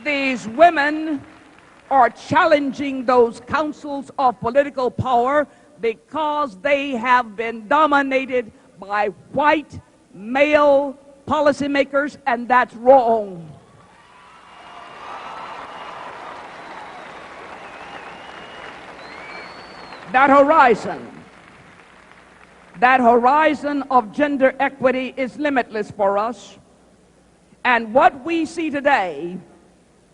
These women are challenging those councils of political power because they have been dominated by white male policymakers, and that's wrong. That horizon of gender equity is limitless for us. And what we see today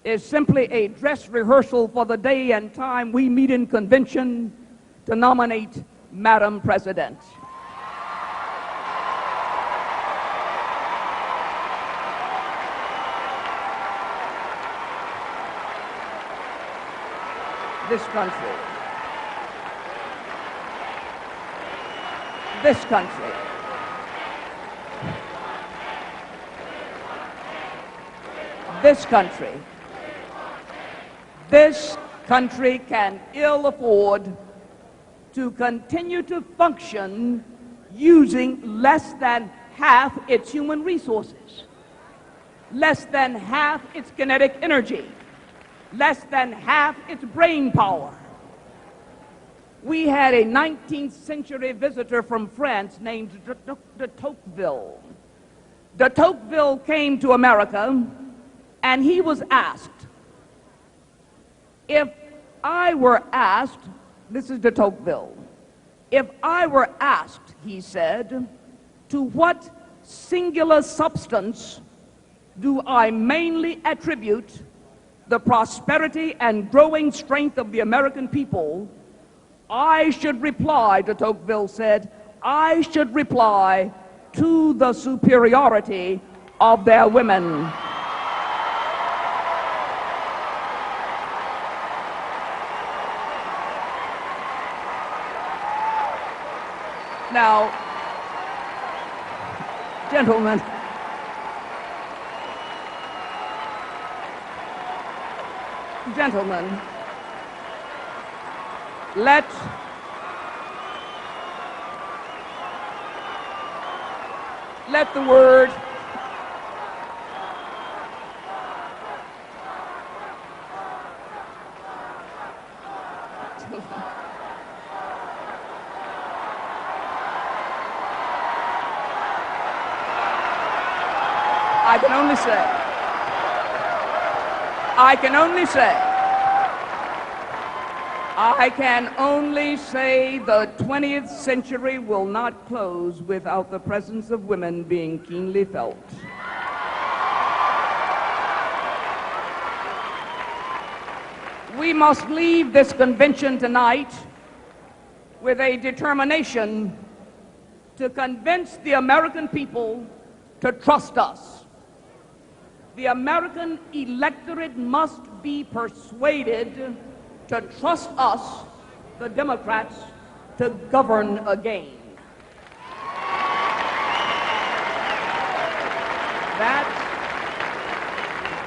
is simply a dress rehearsal for the day and time we meet in convention to nominate Madam President. This country, this country, this country, this country can ill afford to continue to function using less than half its human resources, less than half its kinetic energy, less than half its brain power. We had a 19th century visitor from France named de Tocqueville. De Tocqueville came to America, and he was asked, if I were asked, this is de Tocqueville, if I were asked, he said, to what singular substance do I mainly attribute the prosperity and growing strength of the American people, I should reply, de Tocqueville said, I should reply to the superiority of their women. Now, gentlemen, let the word I can only say the 20th century will not close without the presence of women being keenly felt. We must leave this convention tonight with a determination to convince the American people to trust us. The American electorate must be persuaded to trust us, the Democrats, to govern again.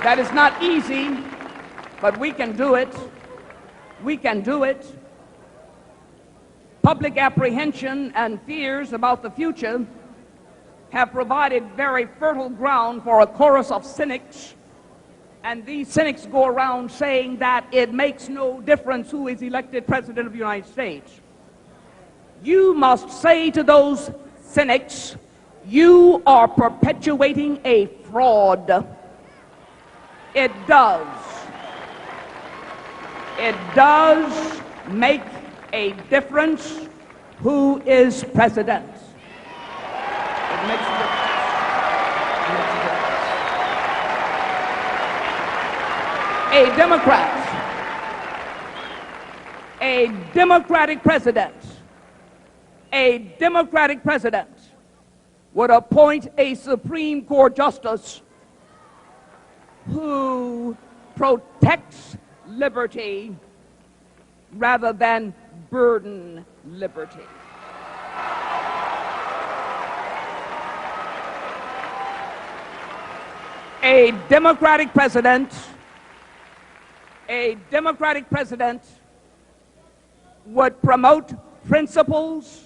That is not easy, but we can do it. We can do it. Public apprehension and fears about the future have provided very fertile ground for a chorus of cynics, and these cynics go around saying that it makes no difference who is elected President of the United States. You must say to those cynics, you are perpetuating a fraud. It does make a difference who is president. It makes a difference. A Democratic president would appoint a Supreme Court justice who protects liberty rather than burden liberty. A Democratic president would promote principles,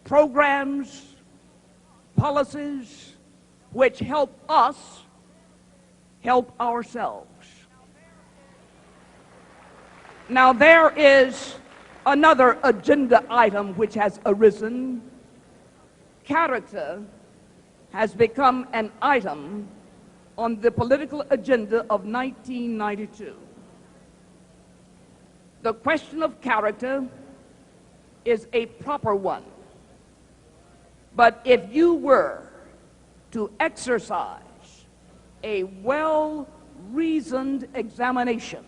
programs, policies which help us help ourselves. Now, there is another agenda item which has arisen. Character has become an item on the political agenda of 1992. The question of character is a proper one. But if you were to exercise a well-reasoned examination,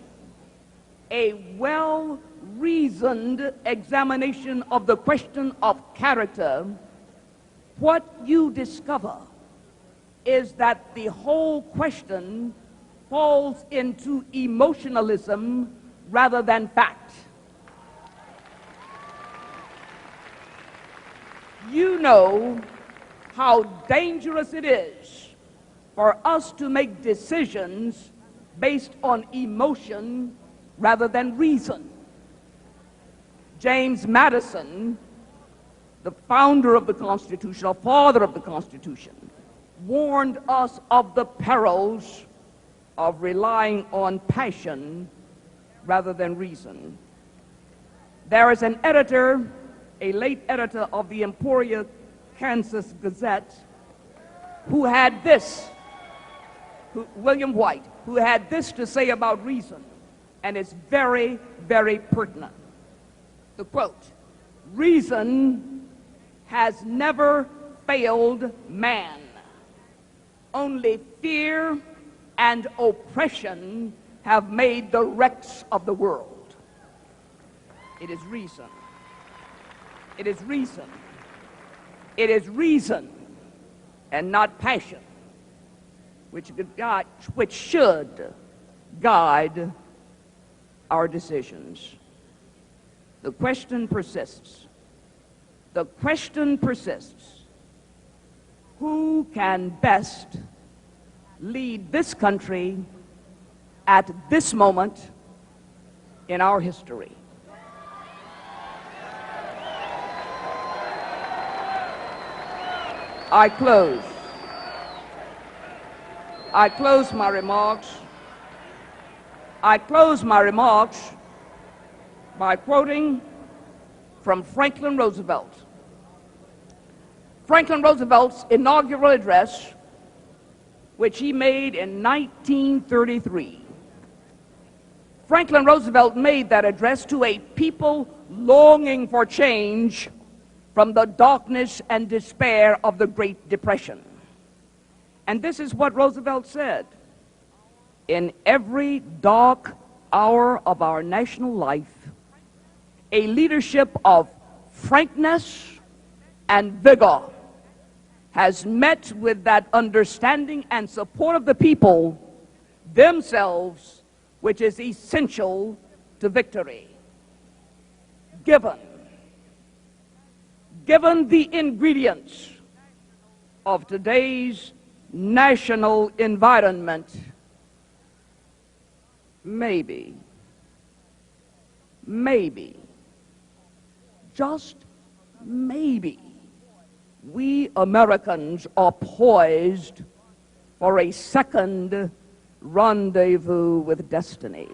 a well-reasoned examination of the question of character, what you discover is that the whole question falls into emotionalism rather than fact. You know how dangerous it is for us to make decisions based on emotion rather than reason. James Madison, the founder of the Constitution, or father of the Constitution, warned us of the perils of relying on passion rather than reason. There is an editor, a late editor of the Emporia, Kansas Gazette, who had this, William White, who had this to say about reason, and it's very, very pertinent. The quote, "Reason has never failed man. Only fear and oppression have made the wrecks of the world." It is reason. It is reason. It is reason and not passion which should guide our decisions. The question persists. The question persists. Who can best lead this country at this moment in our history? I close my remarks by quoting from Franklin Roosevelt. Franklin Roosevelt's inaugural address, which he made in 1933. Franklin Roosevelt made that address to a people longing for change from the darkness and despair of the Great Depression. And this is what Roosevelt said: "In every dark hour of our national life, a leadership of frankness and vigor has met with that understanding and support of the people themselves, which is essential to victory." Given the ingredients of today's national environment, maybe, just maybe, we Americans are poised for a second rendezvous with destiny.